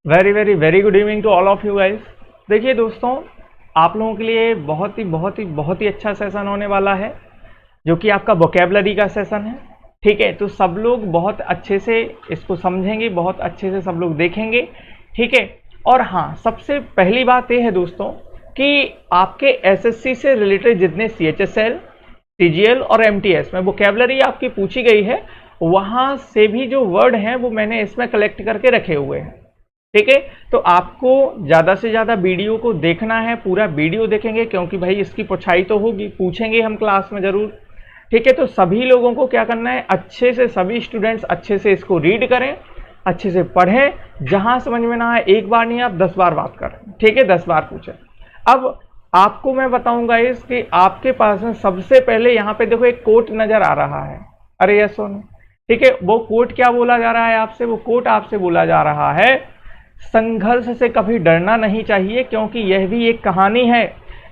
Very very very good evening to all of you guys. देखिए दोस्तों, आप लोगों के लिए बहुत ही अच्छा सेशन होने वाला है, जो कि आपका वोकैबुलरी का सेशन है। ठीक है, तो सब लोग बहुत अच्छे से इसको समझेंगे, बहुत अच्छे से सब लोग देखेंगे। ठीक है, और हाँ, सबसे पहली बात यह है दोस्तों कि आपके एसएससी से रिलेटेड जितने सीएचएसएल, सीजीएल और एमटीएस में वोकैबुलरी आपकी पूछी गई है, वहाँ से भी जो वर्ड हैं वो मैंने इसमें कलेक्ट करके रखे हुए हैं। ठीक है, तो आपको ज़्यादा से ज़्यादा वीडियो को देखना है, पूरा वीडियो देखेंगे, क्योंकि भाई इसकी पुछाई तो होगी, पूछेंगे हम क्लास में ज़रूर। ठीक है, तो सभी लोगों को क्या करना है, अच्छे से सभी स्टूडेंट्स अच्छे से इसको रीड करें, अच्छे से पढ़ें। जहां समझ में ना आए, एक बार नहीं, आप 10 बार बात करें। ठीक है, 10 बार पूछें। अब आपको मैं बताऊंगा इस कि आपके पास में सबसे पहले यहाँ पे देखो एक कोट नजर आ रहा है। अरे यस सुनो, ठीक है, वो कोट क्या बोला जा रहा है आपसे? वो कोट आपसे बोला जा रहा है, संघर्ष से कभी डरना नहीं चाहिए, क्योंकि यह भी एक कहानी है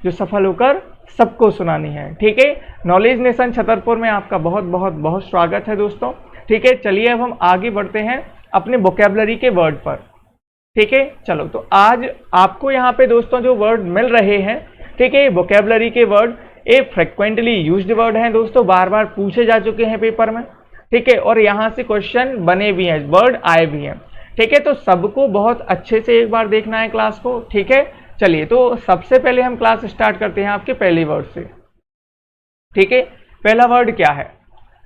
जो सफल होकर सबको सुनानी है। ठीक है, नॉलेज नेशन छतरपुर में आपका बहुत बहुत बहुत स्वागत है दोस्तों। ठीक है, चलिए अब हम आगे बढ़ते हैं अपने वोकैबुलरी के वर्ड पर। ठीक है, चलो, तो आज आपको यहाँ पे दोस्तों जो वर्ड मिल रहे हैं, ठीक है, वोकैबुलरी के वर्ड ये फ्रिक्वेंटली यूज्ड वर्ड हैं दोस्तों, बार बार पूछे जा चुके हैं पेपर में। ठीक है, और यहाँ से क्वेश्चन बने भी हैं, वर्ड आए भी हैं। ठीक है, तो सबको बहुत अच्छे से एक बार देखना है क्लास को। ठीक है, चलिए, तो सबसे पहले हम क्लास स्टार्ट करते हैं आपके पहले वर्ड से। ठीक है, पहला वर्ड क्या है?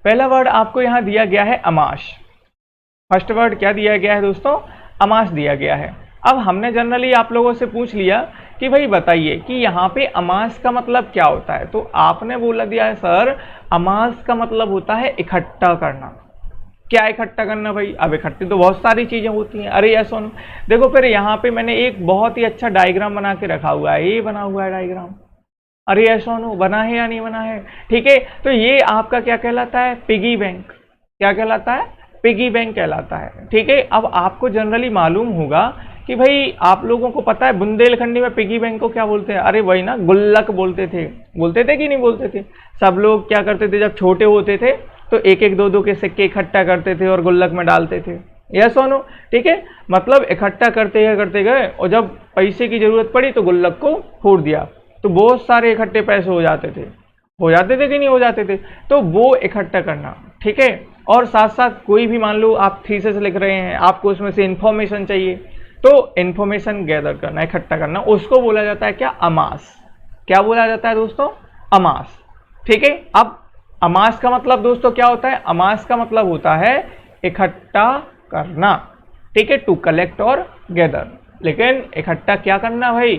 पहला वर्ड आपको यहाँ दिया गया है अमाश। फर्स्ट वर्ड क्या दिया गया है दोस्तों? अमाश दिया गया है। अब हमने जनरली आप लोगों से पूछ लिया कि भाई बताइए कि यहाँ पे अमास का मतलब क्या होता है, तो आपने बोला दिया है सर अमास का मतलब होता है इकट्ठा करना। क्या इकट्ठा करना भाई? अब इकट्ठी तो बहुत सारी चीजें होती हैं। अरे यस सुन, देखो फिर यहाँ पे मैंने एक बहुत ही अच्छा डायग्राम बना के रखा हुआ है, ये बना हुआ है डायग्राम। अरे यस सोनू, बना है या नहीं बना है? ठीक है, तो ये आपका क्या कहलाता है? Piggy bank. क्या कहलाता है? पिगी बैंक कहलाता है। ठीक है, अब आपको जनरली मालूम होगा कि भाई आप लोगों को पता है बुंदेलखंडी में पिगी बैंक को क्या बोलते हैं? अरे वही ना, गुल्लक बोलते थे। बोलते थे कि नहीं बोलते थे? सब लोग क्या करते थे, जब छोटे होते थे तो एक एक दो दो के सिक्के इकट्ठा करते थे और गुल्लक में डालते थे। यस सोनू, ठीक है, मतलब इकट्ठा करते गए और जब पैसे की जरूरत पड़ी तो गुल्लक को फोड़ दिया, तो बहुत सारे इकट्ठे पैसे हो जाते थे कि नहीं हो जाते थे? तो वो इकट्ठा करना। ठीक है, और साथ साथ कोई भी मान लो आप थीसिस लिख रहे हैं, आपको उसमें से इंफॉर्मेशन चाहिए, तो इंफॉर्मेशन गैदर करना, इकट्ठा करना, उसको बोला जाता है क्या? अमास। क्या बोला जाता है दोस्तों? अमास। ठीक है, अब अमास का मतलब दोस्तों क्या होता है? अमास का मतलब होता है इकट्ठा करना। ठीक है, टू कलेक्ट और गैदर। लेकिन इकट्ठा क्या करना भाई?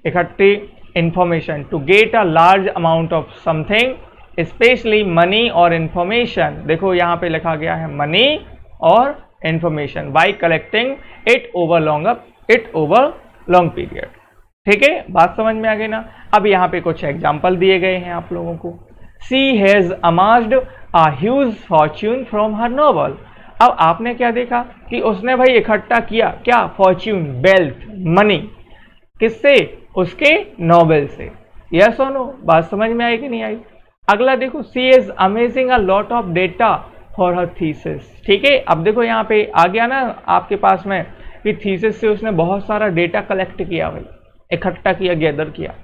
इकट्ठी information, to get a large amount of something, specially money और इंफॉर्मेशन। देखो यहाँ पे लिखा गया है मनी और information, by collecting it over long period. ठीक है, बात समझ में आ गई ना? अब यहाँ पे कुछ एग्जाम्पल दिए गए हैं आप लोगों को। She has amassed a huge fortune from her novel। अब आपने क्या देखा कि उसने भाई इकट्ठा किया क्या? Fortune, wealth, money. किससे? उसके नॉवेल से। यस और नो, बात समझ में आई कि नहीं आई? अगला देखो, she is amazing a lot of data for her thesis. ठीक है, अब देखो यहाँ पे आ गया ना आपके पास में कि थीसिस से उसने बहुत सारा डेटा कलेक्ट किया भाई, इकट्ठा किया, गैदर किया।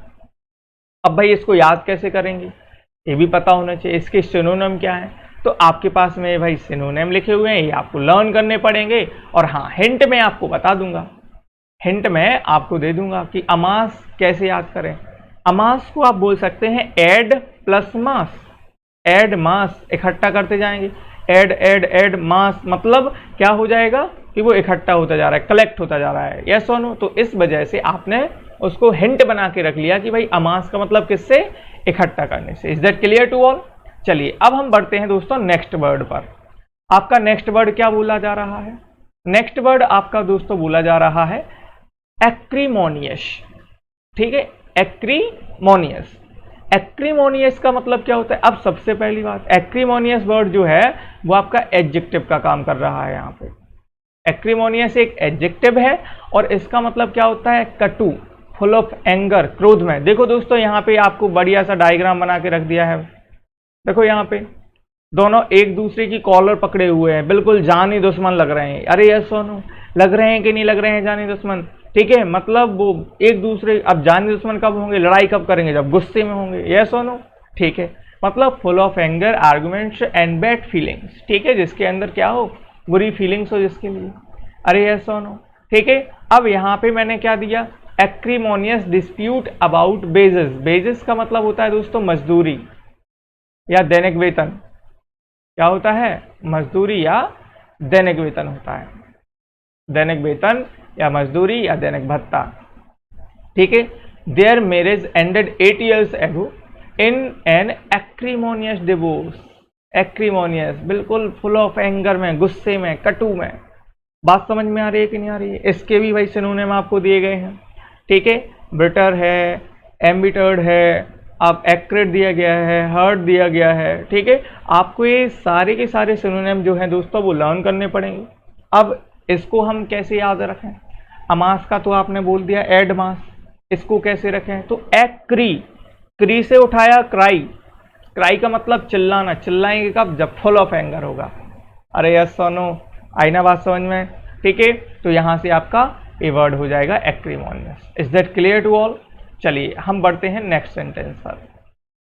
अब भाई इसको याद कैसे करेंगे? ये भी पता होना चाहिए। इसके सिनोनिम क्या है? तो आपके पास में भाई सिनोनिम लिखे हुए हैं, ये आपको लर्न करने पड़ेंगे। और हाँ, हिंट में आपको बता दूंगा, हिंट में आपको दे दूंगा कि अमास कैसे याद करें। अमास को आप बोल सकते हैं एड प्लस मास। एड मास, इकट्ठा करते जाएंगे, एड एड एड मास, मतलब क्या हो जाएगा कि वो इकट्ठा होता जा रहा है, कलेक्ट होता जा रहा है। यस और नो, तो इस वजह से आपने उसको हिंट बना के रख लिया कि भाई अमास का मतलब किससे? इकट्ठा करने से। Is that clear to all? चलिए अब हम बढ़ते हैं दोस्तों नेक्स्ट वर्ड पर। आपका नेक्स्ट वर्ड क्या बोला जा रहा है? नेक्स्ट वर्ड आपका दोस्तों बोला जा रहा है एक्रीमोनियस। ठीक है, एक्रीमोनियस। एक्रीमोनियस का मतलब क्या होता है? अब सबसे पहली बात, एक्रीमोनियस वर्ड जो है वो आपका एडजेक्टिव का काम कर रहा है। यहाँ पे एक्रीमोनियस एक एडजेक्टिव है और इसका मतलब क्या होता है? कटु, फुल ऑफ एंगर, क्रोध में। देखो दोस्तों, यहाँ पे आपको बढ़िया सा डायग्राम बना के रख दिया है। देखो यहाँ पे दोनों एक दूसरे की कॉलर पकड़े हुए हैं, बिल्कुल जानी दुश्मन लग रहे हैं। अरे यस सोनू, लग रहे हैं कि नहीं लग रहे हैं जानी दुश्मन, ठीक है। मतलब वो एक दूसरे, अब जानी दुश्मन कब होंगे, लड़ाई कब करेंगे, जब गुस्से में होंगे, यस और नो, ठीक है। मतलब full of anger, arguments and bad feelings, ठीक है, जिसके अंदर क्या हो, बुरी फीलिंग्स हो जिसके लिए, अरे यस और नो, ठीक है। अब यहाँ पे मैंने क्या दिया, acrimonious dispute about badges. Badges का मतलब होता है दोस्तों मजदूरी या दैनिक वेतन। क्या होता है, मजदूरी या दैनिक वेतन होता है, दैनिक वेतन या मजदूरी या दैनिक भत्ता, ठीक है। There marriage ended 8 years ago in an acrimonious divorce. Acrimonious बिल्कुल फुल ऑफ एंगर में, गुस्से में, कटु में। बात समझ में आ रही है कि नहीं आ रही है? इसके भी भाई सिनोनिम आपको दिए गए हैं, ठीक है। बिटर है, एम्बिटर्ड है, अब एक्रेट दिया गया है, हर्ट दिया गया है, ठीक है। आपको ये सारे के सारे सिनोनिम जो हैं दोस्तों वो लर्न करने पड़ेंगे। अब इसको हम कैसे याद रखें, अमास का तो आपने बोल दिया एडमास, इसको कैसे रखें, तो एक्री, क्री से उठाया क्राई, क्राई का मतलब चिल्लाना, चिल्लाएंगे कब, जब फुल ऑफ एंगर होगा, अरे यस सोनो, आई ना बात समझ में, ठीक है। तो यहां से आपका ये वर्ड हो जाएगा acrimonious. Is that clear to all? चलिए हम बढ़ते हैं नेक्स्ट सेंटेंस पर।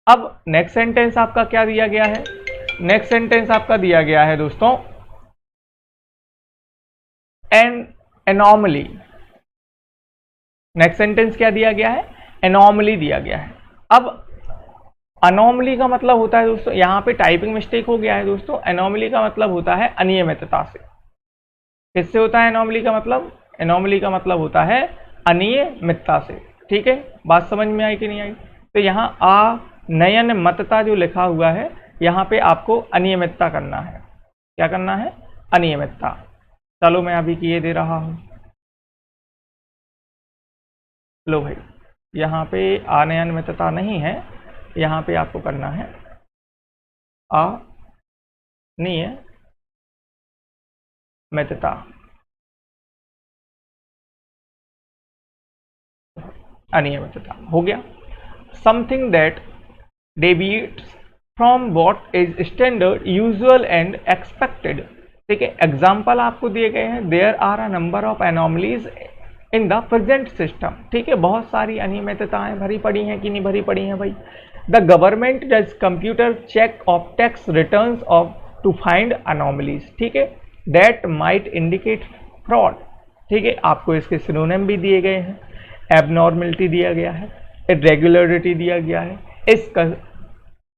अब नेक्स्ट सेंटेंस आपका क्या दिया गया है, नेक्स्ट सेंटेंस आपका दिया गया है दोस्तों एन एनॉमली। नेक्स्ट सेंटेंस क्या दिया गया है, एनॉमली दिया गया है। अब अनोमली का मतलब होता है दोस्तों, यहां पे टाइपिंग मिस्टेक हो गया है दोस्तों। एनोमली का मतलब होता है अनियमितता से। किससे होता है एनोमली का मतलब, एनोमली का मतलब होता है अनियमितता से, ठीक है। बात समझ में आई कि नहीं आई? तो यहाँ अनियमितता जो लिखा हुआ है, यहाँ पे आपको अनियमितता करना है। क्या करना है, अनियमितता। चलो मैं अभी किए दे रहा हूं, लो भाई, यहाँ पे अनियमितता नहीं है, यहाँ पे आपको करना है अनियमितता, अनियमितता हो गया। Something that deviates from what is standard, usual and expected, ठीक है। एग्जाम्पल आपको दिए गए हैं, there are a number of anomalies in the present system, ठीक है। बहुत सारी अनियमितताएं भरी पड़ी हैं कि नहीं भरी पड़ी हैं भाई। The government does computer check of tax returns of to find anomalies, ठीक है, दैट माइट इंडिकेट फ्रॉड, ठीक है। आपको इसके सिनोनिम भी दिए गए हैं, एबनॉर्मलिटी दिया गया है, इरेगुलरिटी दिया गया है,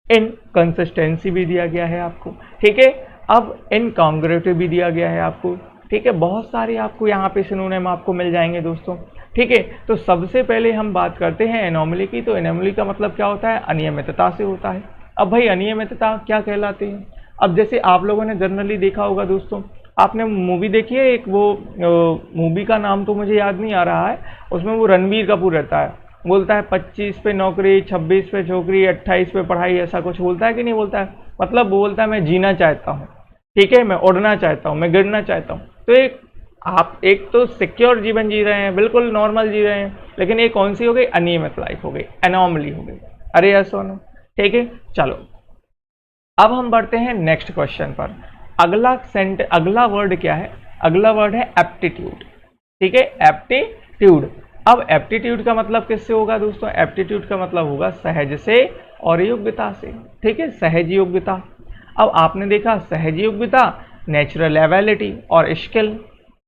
इनकंसिस्टेंसी भी दिया गया है आपको, ठीक है। अब इनकॉन्ग्रुएंट भी दिया गया है आपको, ठीक है। बहुत सारे आपको यहाँ पे सिनोनिम आपको मिल जाएंगे दोस्तों, ठीक है। तो सबसे पहले हम बात करते हैं एनोमली की। तो एनोमली का मतलब क्या होता है, अनियमितता से होता है। अब भाई अनियमितता क्या कहलाती है, अब जैसे आप लोगों ने जनरली देखा होगा दोस्तों, आपने मूवी देखी है एक, वो मूवी का नाम तो मुझे याद नहीं आ रहा है, उसमें वो रणबीर कपूर रहता है, बोलता है 25 पे नौकरी, 26 पे छोकरी, 28 पे पढ़ाई, ऐसा कुछ बोलता है कि नहीं बोलता है। मतलब बोलता है मैं जीना चाहता हूँ, ठीक है, मैं उड़ना चाहता हूँ, मैं गिरना चाहता हूँ। तो आप एक तो सिक्योर जीवन जी रहे हैं, बिल्कुल नॉर्मल जी रहे हैं, लेकिन ये कौन सी हो गई, अनियमित लाइफ हो गई, एनॉमली हो गई, अरे यस और नो, ठीक है। चलो अब हम बढ़ते हैं नेक्स्ट क्वेश्चन पर। अगला वर्ड क्या है, अगला वर्ड है एप्टीट्यूड, ठीक है, एप्टीट्यूड। अब एप्टीट्यूड का मतलब किससे होगा दोस्तों, एप्टीट्यूड का मतलब होगा सहज से और योग्यता से, ठीक है, सहज योग्यता। अब आपने देखा सहज योग्यता, नेचुरल एबिलिटी और स्किल,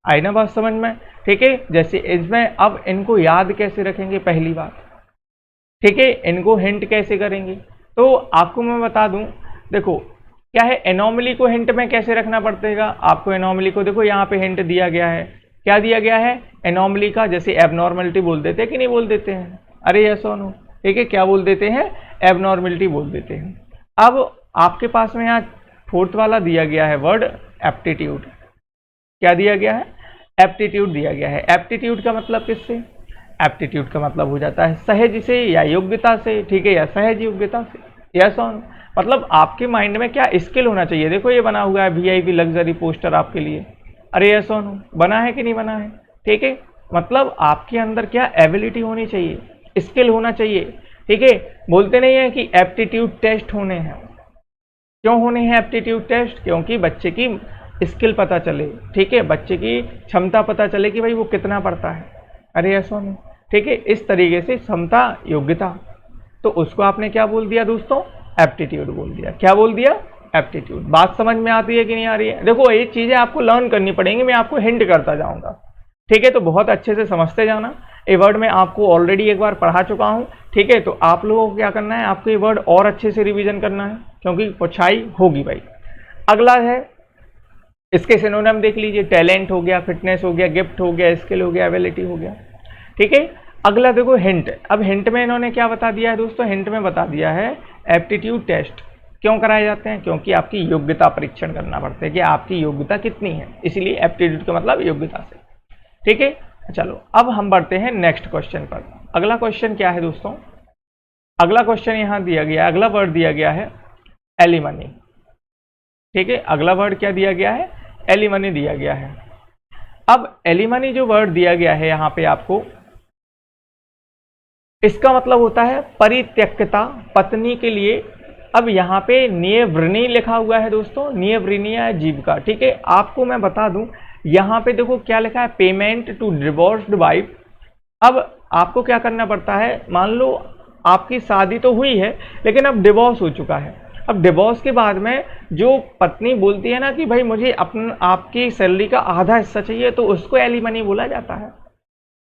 आई ना बात समझ में, ठीक है। जैसे इसमें अब इनको याद कैसे रखेंगे, पहली बात, ठीक है, इनको हिंट कैसे करेंगे, तो आपको मैं बता दूं, देखो क्या है, एनोमली को हिंट में कैसे रखना पड़ेगा आपको। एनोमली को देखो यहाँ पे हिंट दिया गया है, क्या दिया गया है, एनोमली का जैसे एबनॉर्मलिटी बोल देते हैं कि नहीं बोल देते हैं, अरे यस और नो, ठीक है, क्या बोल देते हैं, एबनॉर्मलिटी बोल देते हैं। अब आपके पास में यहाँ फोर्थ वाला दिया गया है वर्ड एप्टीट्यूड, क्या दिया गया है, एप्टीट्यूड दिया गया है। एप्टीट्यूड का मतलब किससे, एप्टीट्यूड का मतलब हो जाता है सहज से या योग्यता से, ठीक है, या सहज योग्यता से, यस और नो। मतलब आपके माइंड में क्या स्किल होना चाहिए, देखो ये बना हुआ है वीआईपी लग्जरी पोस्टर आपके लिए, अरे यस और नो, बना है कि नहीं बना है, ठीक है। मतलब आपके अंदर क्या एबिलिटी होनी चाहिए, स्किल होना चाहिए, ठीक है। बोलते नहीं है कि एप्टीट्यूड टेस्ट होने हैं, क्यों होने हैं एप्टीट्यूड टेस्ट, क्योंकि बच्चे की स्किल पता चले, ठीक है, बच्चे की क्षमता पता चले कि भाई वो कितना पढ़ता है, अरे ऐसा नहीं, ठीक है, इस तरीके से क्षमता योग्यता, तो उसको आपने क्या बोल दिया दोस्तों, एप्टीट्यूड बोल दिया। क्या बोल दिया, एप्टीट्यूड। बात समझ में आती है कि नहीं आ रही है? देखो ये चीजें आपको लर्न करनी पड़ेंगी, मैं आपको हिंट करता जाऊंगा, ठीक है, तो बहुत अच्छे से समझते जाना। ये वर्ड मैं आपको ऑलरेडी एक बार पढ़ा चुका हूं, ठीक है, तो आप लोगों को क्या करना है, आपको ये वर्ड और अच्छे से रिवीजन करना है, क्योंकि पुछाई होगी भाई। अगला है, इसके सिनोनिम देख लीजिए, टैलेंट हो गया, फिटनेस हो गया, गिफ्ट हो गया, स्किल हो गया, एबिलिटी हो गया, ठीक है। अगला देखो हिंट। अब हिंट में इन्होंने क्या बता दिया है दोस्तों, हिंट में बता दिया है एप्टीट्यूड टेस्ट क्यों कराए जाते हैं, क्योंकि आपकी योग्यता परीक्षण करना पड़ता है कि आपकी योग्यता कितनी है, इसलिए एप्टीट्यूड का मतलब योग्यता से, ठीक है। चलो अब हम बढ़ते हैं नेक्स्ट क्वेश्चन पर। अगला क्वेश्चन क्या है दोस्तों, अगला क्वेश्चन यहां दिया गया, अगला वर्ड दिया गया है एलिमनी, ठीक है, अगला वर्ड क्या दिया गया है, एलिमनी दिया गया है। अब एलिमनी जो वर्ड दिया गया है यहां पे आपको, इसका मतलब होता है परित्यक्ता, पत्नी के लिए। अब यहाँ पे नियवृणी लिखा हुआ है दोस्तों, नियवृणी या जीविका, ठीक है। आपको मैं बता दूं, यहाँ पे देखो क्या लिखा है, पेमेंट टू डिवोर्स्ड वाइफ। अब आपको क्या करना पड़ता है, मान लो आपकी शादी तो हुई है लेकिन अब डिवोर्स हो चुका है। अब डिवोर्स के बाद में जो पत्नी बोलती है ना कि भाई मुझे आपकी सैलरी का आधा हिस्सा चाहिए, तो उसको एलिमनी बोला जाता है।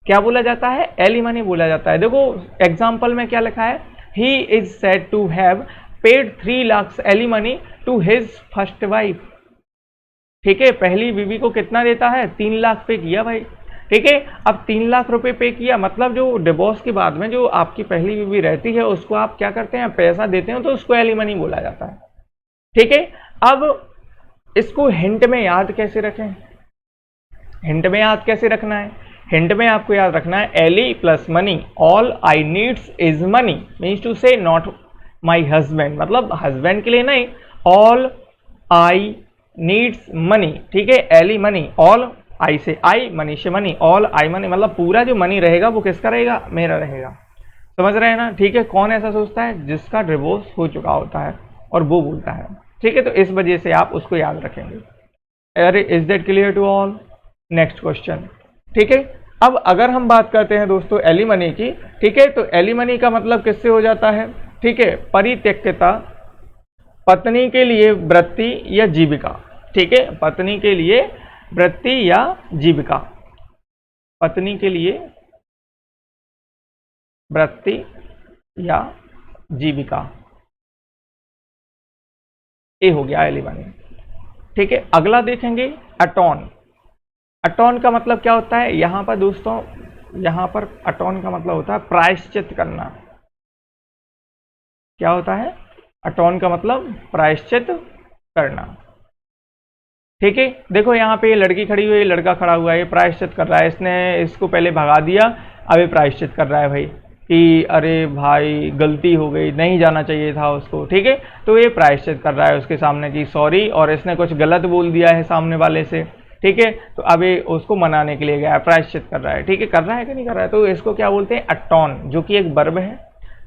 क्या बोला जाता है, एलिमनी बोला जाता है। देखो एग्जाम्पल में क्या लिखा है, he is said to have paid 3 lakh alimony to his first wife, ठीक है, पहली बीवी को कितना देता है, 3 लाख पे किया भाई, ठीक है। अब 3 लाख रुपए पे किया, मतलब जो डिवोर्स के बाद में जो आपकी पहली बीवी रहती है उसको आप क्या करते हैं, पैसा देते हैं, तो उसको एलिमनी बोला जाता है, ठीक है। अब इसको हिंट में याद कैसे रखें, हिंट में याद कैसे रखना है, हिंट में आपको याद रखना है ali plus money, all I needs is money, means to say not my husband, मतलब हस्बैंड के लिए नहीं, ऑल आई नीड्स मनी, ठीक है, एली मनी, ऑल आई से आई, मनी से मनी, ऑल आई मनी, मतलब पूरा जो मनी रहेगा वो किसका रहेगा, मेरा रहेगा, समझ रहे हैं ना, ठीक है। कौन ऐसा सोचता है, जिसका डिवोर्स हो चुका होता है और वो बोलता है, ठीक है, तो इस वजह से आप उसको याद रखेंगे। अरे is that clear to all, next question, ठीक है। अब अगर हम बात करते हैं दोस्तों एलिमनी की, ठीक है, तो एलिमनी का मतलब किससे हो जाता है, ठीक है, परित्यक्ता, पत्नी के लिए वृत्ति या जीविका, ठीक है, पत्नी के लिए वृत्ति या जीविका, पत्नी के लिए वृत्ति या जीविका, ये हो गया एलिमनी, ठीक है। अगला देखेंगे अटॉन। अटॉन का मतलब क्या होता है, यहां पर दोस्तों, यहां पर अटॉन का मतलब होता है प्रायश्चित करना। क्या होता है, अटॉन का मतलब प्रायश्चित करना, ठीक है। देखो यहाँ पे ये लड़की खड़ी हुई है, लड़का खड़ा हुआ है, ये प्रायश्चित कर रहा है, इसने इसको पहले भगा दिया, अब ये प्रायश्चित कर रहा है भाई कि अरे भाई गलती हो गई, नहीं जाना चाहिए था उसको, ठीक है, तो ये प्रायश्चित कर रहा है उसके सामने की सॉरी, और इसने कुछ गलत बोल दिया है सामने वाले से, ठीक है, तो अब ये उसको मनाने के लिए गया, प्रायश्चित कर रहा है, ठीक है, कर रहा है कि नहीं कर रहा है, तो इसको क्या बोलते हैं, अटॉन, जो कि एक वर्ब है,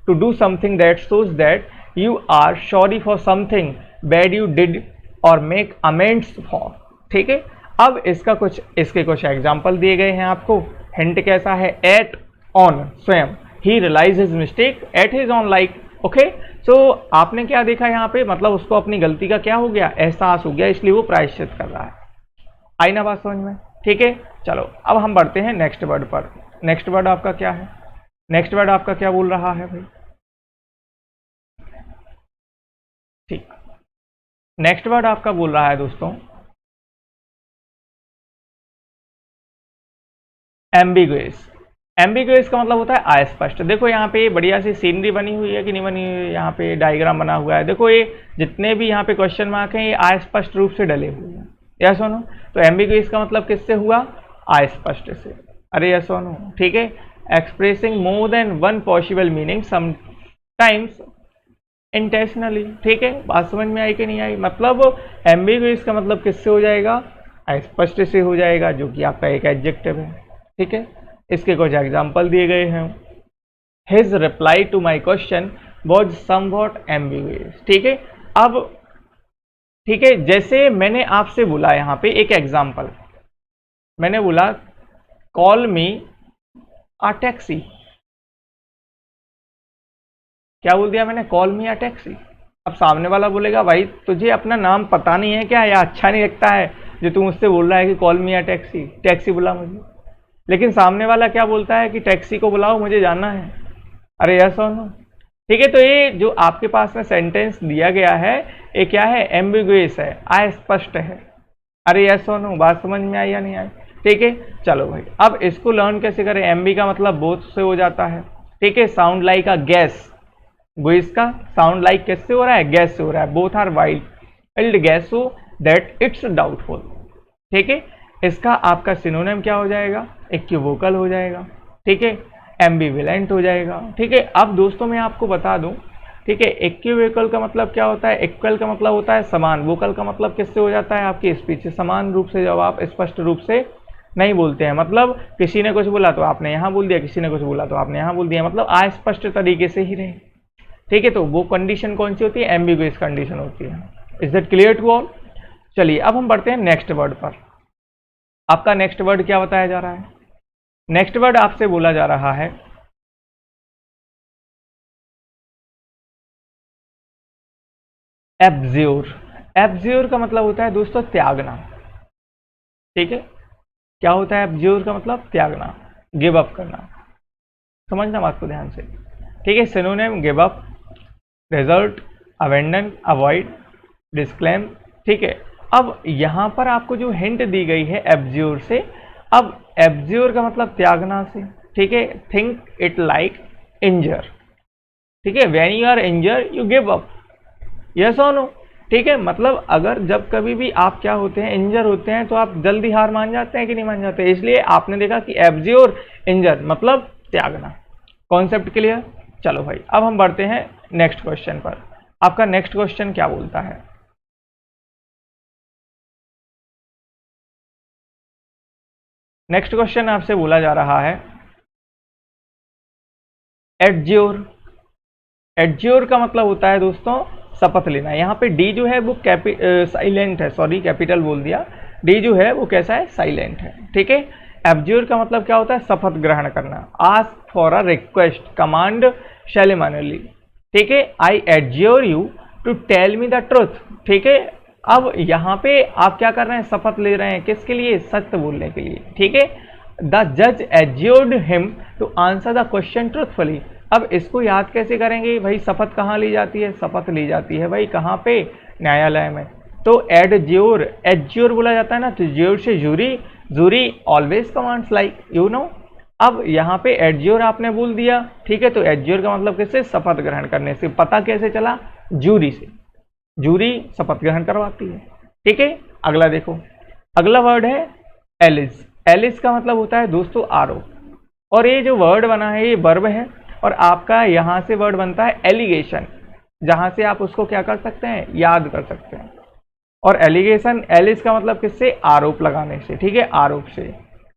to do something that shows that you are sorry for something bad you did और मेक अमेंड्स फॉर, ठीक है। अब इसके कुछ एग्जाम्पल दिए गए हैं आपको। हिंट कैसा है, एट ऑन, स्वयं, he realise his mistake at his own like, okay. So आपने क्या देखा यहाँ पे, मतलब उसको अपनी गलती का क्या हो गया, एहसास हो गया, इसलिए वो प्रायश्चित कर रहा है। आई ना बात समझ में, ठीक है। चलो अब हम बढ़ते हैं नेक्स्ट वर्ड पर। नेक्स्ट वर्ड आपका क्या है, नेक्स्ट वर्ड आपका क्या बोल रहा है भाई, ठीक, नेक्स्ट वर्ड आपका बोल रहा है दोस्तों एम्बिगुअस। एम्बिगुअस का मतलब होता है अस्पष्ट। देखो यहाँ पे बढ़िया सी सीनरी बनी हुई है कि नहीं बनी हुई है, यहाँ पे डायग्राम बना हुआ है, देखो ये जितने भी यहाँ पे क्वेश्चन मार्क हैं ये अस्पष्ट रूप से डले हुए हैं, यस सुनो, तो एम्बिगुअस का मतलब किससे हुआ, अस्पष्ट से, अरे यस सुनो, ठीक है, expressing more than one possible meaning sometimes intentionally, ठीक है, बात समझ में आई कि नहीं आई, मतलब एम्बिगुअस का मतलब किससे हो जाएगा, अस्पष्ट से हो जाएगा, जो कि आपका एक एडजेक्टिव है, ठीक है। इसके कुछ एग्जाम्पल दिए गए हैं। His reply to my question was somewhat ambiguous, ठीक है। अब ठीक है, जैसे मैंने आपसे बोला यहाँ पे एक एग्जाम्पल, मैंने बोला कॉल मी अ टैक्सी। क्या बोल दिया मैंने? Call me a taxi. अब सामने वाला बोलेगा भाई तुझे अपना नाम पता नहीं है क्या, या अच्छा नहीं लगता है जो तू मुझसे बोल रहा है कि call me a taxi, taxi बुला मुझे। लेकिन सामने वाला क्या बोलता है कि टैक्सी को बुलाओ मुझे जाना है। अरे यस और नो? ठीक है, तो ये जो आपके पास में सेंटेंस दिया गया है ये क्या है? एम्बिगुअस है, अस्पष्ट है। अरे यस और नो? बात समझ में आई या नहीं आई? ठीक है, चलो भाई अब इसको लर्न कैसे करें? एम्बी का मतलब बोथ से हो जाता है। ठीक है, sound like a gas, guys का साउंड लाइक किससे हो रहा है? गैस से हो रहा है। बोथ आर वाइल्ड गैस हो दैट इट्स डाउटफुल। ठीक है, इसका आपका सिनोनिम क्या हो जाएगा? इक्विवोकल हो जाएगा। ठीक है, एम्बिवेलेंट हो जाएगा। ठीक है, अब दोस्तों मैं आपको बता दूं, ठीक है, इक्विवोकल का मतलब क्या होता है? इक्वल का मतलब होता है समान, वोकल का मतलब किससे हो जाता है? आपकी स्पीच से। समान रूप से जब आप स्पष्ट रूप से नहीं बोलते हैं, मतलब किसी ने कुछ बोला तो आपने यहाँ बोल दिया, किसी ने कुछ बोला तो आपने यहाँ बोल दिया, मतलब अस्पष्ट तरीके से ही रहे। ठीक है, तो वो कंडीशन कौन सी होती है? एम्बिगुअस कंडीशन होती है। Is that clear to all? चलिए अब हम बढ़ते हैं नेक्स्ट वर्ड पर। आपका नेक्स्ट वर्ड क्या बताया जा रहा है? नेक्स्ट वर्ड आपसे बोला जा रहा है एब्ज्योर। एब्ज्योर का मतलब होता है दोस्तों त्यागना। ठीक है, क्या होता है एब्ज्योर का मतलब? त्यागना, गिव अप करना। समझना बात को ध्यान से। ठीक है, synonym give up, result, abandon, avoid, disclaim. ठीक है, अब यहां पर आपको जो हिंट दी गई है एब्ज्योर से, अब एब्ज्योर का मतलब त्यागना से। ठीक है, थिंक इट लाइक इंजर। ठीक है, when you are injure you give up, yes और नो? ठीक है, मतलब अगर जब कभी भी आप क्या होते हैं, इंजर होते हैं, तो आप जल्दी हार मान जाते हैं कि नहीं मान जाते? इसलिए आपने देखा कि एब्ज्योर, इंजर मतलब त्यागना। Concept clear? चलो भाई अब हम बढ़ते हैं नेक्स्ट क्वेश्चन पर। आपका नेक्स्ट क्वेश्चन क्या बोलता है? नेक्स्ट क्वेश्चन आपसे बोला जा रहा है एडज्योर। एडज्योर का मतलब होता है दोस्तों शपथ लेना। यहाँ पे डी जो है वो साइलेंट है, सॉरी कैपिटल बोल दिया। डी जो है वो कैसा है? साइलेंट है। ठीक है, एब्ज्योर का मतलब क्या होता है? शपथ ग्रहण करना। Ask for a request, command ceremonially. ठीक है, I adjure you to tell me the truth. ठीक है, अब यहाँ पे आप क्या कर रहे हैं? शपथ ले रहे हैं, किसके लिए? सत्य बोलने के लिए। ठीक है, द जज adjured him to answer the question truthfully. अब इसको याद कैसे करेंगे भाई? शपथ कहाँ ली जाती है? शपथ ली जाती है भाई कहाँ पे? न्यायालय में। तो एडज्योर, एडज्योर बोला जाता है ना, तो ज्योर से jury, jury always commands like you know. अब यहाँ पे एडज्योर आपने बोल दिया। ठीक है, तो एडज्योर का मतलब किससे? शपथ ग्रहण करने से। पता कैसे चला? जूरी से। जूरी शपथ ग्रहण करवाती है। ठीक है, अगला देखो, अगला वर्ड है एलिस। एलिस का मतलब होता है दोस्तों आरोप। और ये जो वर्ड बना है ये वर्ब है, और आपका यहां से वर्ड बनता है एलिगेशन, जहां से आप उसको क्या कर सकते हैं? याद कर सकते हैं। और एलिगेशन, एलिस का मतलब किससे? आरोप लगाने से। ठीक है, आरोप से।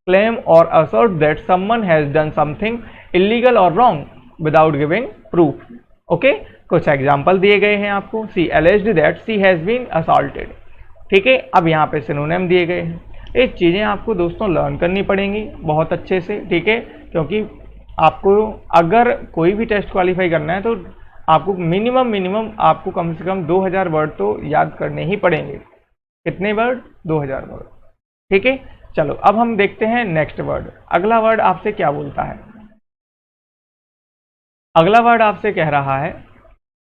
क्लेम और assert that someone has done something illegal और wrong without giving proof. Okay, कुछ एग्जाम्पल दिए गए हैं आपको। She alleged that she has been assaulted. ठीक है, अब यहाँ पे सिनोनिम दिए गए हैं। ये चीज़ें आपको दोस्तों लर्न करनी पड़ेंगी बहुत अच्छे से। ठीक है, क्योंकि आपको अगर कोई भी टेस्ट क्वालिफाई करना है तो आपको मिनिमम आपको कम से कम 2000 वर्ड तो याद करने ही पड़ेंगे। कितने वर्ड? 2000 वर्ड। ठीक है, चलो अब हम देखते हैं नेक्स्ट वर्ड। अगला वर्ड आपसे क्या बोलता है? अगला वर्ड आपसे कह रहा है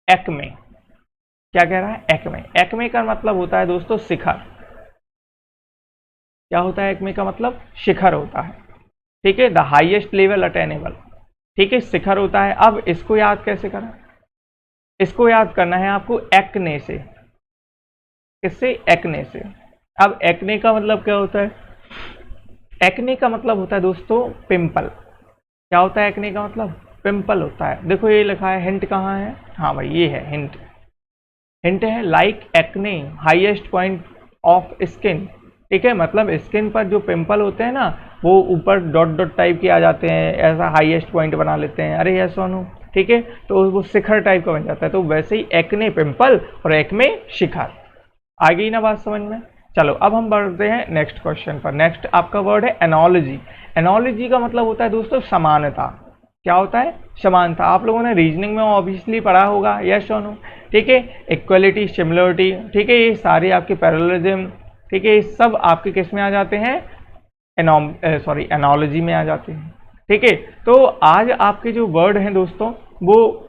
एक्मे। क्या कह रहा है? एक्मे। एक्मे का मतलब होता है दोस्तों शिखर। क्या होता है एक्मे का मतलब? शिखर होता है। ठीक है, द हाईएस्ट लेवल अटेनेबल। ठीक है, शिखर होता है। अब इसको याद कैसे करना? इसको याद करना है आपको एक्ने से। किससे? एक्ने से। अब एक्ने का मतलब क्या होता है? एक्ने का मतलब होता है दोस्तों पिंपल। क्या होता है एक्ने का मतलब? पिंपल होता है। देखो ये लिखा है, हिंट कहाँ है? हाँ भाई ये है हिंट। हिंट है like acne highest point of skin. ठीक है, मतलब स्किन पर जो पिंपल होते हैं ना वो ऊपर डॉट डॉट टाइप के आ जाते हैं, ऐसा हाईएस्ट पॉइंट बना लेते हैं। अरे यस सोनू, ठीक है, तो वो शिखर टाइप का बन जाता है। तो वैसे ही एक्ने पिंपल और एक्मे शिखर। आ गई ना बात समझ में। चलो अब हम बढ़ते हैं नेक्स्ट क्वेश्चन पर। नेक्स्ट आपका वर्ड है एनोलॉजी। एनोलॉजी का मतलब होता है दोस्तों समानता। क्या होता है? समानता। आप लोगों ने रीजनिंग में ऑब्वियसली पढ़ा होगा, यस और नो, ठीक है। इक्वलिटी, सिमिलरिटी, ठीक है, ये सारे आपके पैरेललिज्म, ठीक है, ये सब आपके किस में आ जाते हैं? एनोलॉजी में आ जाते हैं, ठीक है। तो आज आपके जो वर्ड हैं दोस्तों वो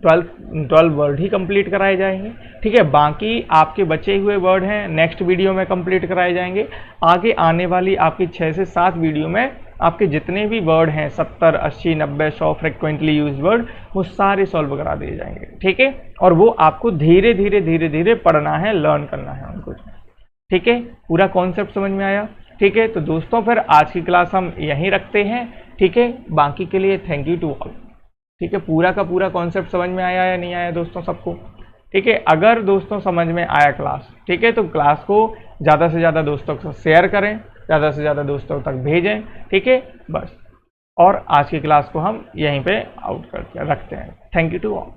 12 वर्ड ही कंप्लीट कराए जाएंगे, ठीक है। बाकी आपके बचे हुए वर्ड हैं नेक्स्ट वीडियो में कंप्लीट कराए जाएंगे। आगे आने वाली आपकी 6 से 7 वीडियो में आपके जितने भी वर्ड हैं 70, 80, 90, 100 फ्रिक्वेंटली यूज वर्ड, वो सारे सॉल्व करा दिए जाएंगे, ठीक है। और वो आपको धीरे धीरे पढ़ना है, लर्न करना है उनको, ठीक है। पूरा कॉन्सेप्ट समझ में आया? ठीक है। तो दोस्तों फिर आज की क्लास हम यहीं रखते हैं, ठीक है। बाकी के लिए थैंक यू टू ऑल, ठीक है। पूरा का पूरा कॉन्सेप्ट समझ में आया या नहीं आया दोस्तों सबको? ठीक है। अगर दोस्तों समझ में आया क्लास, ठीक है, तो क्लास को ज़्यादा से ज़्यादा दोस्तों के साथ शेयर करें, ज़्यादा से ज़्यादा दोस्तों तक भेजें, ठीक है, बस। और आज की क्लास को हम यहीं पे आउट करते रखते हैं। Thank you to all.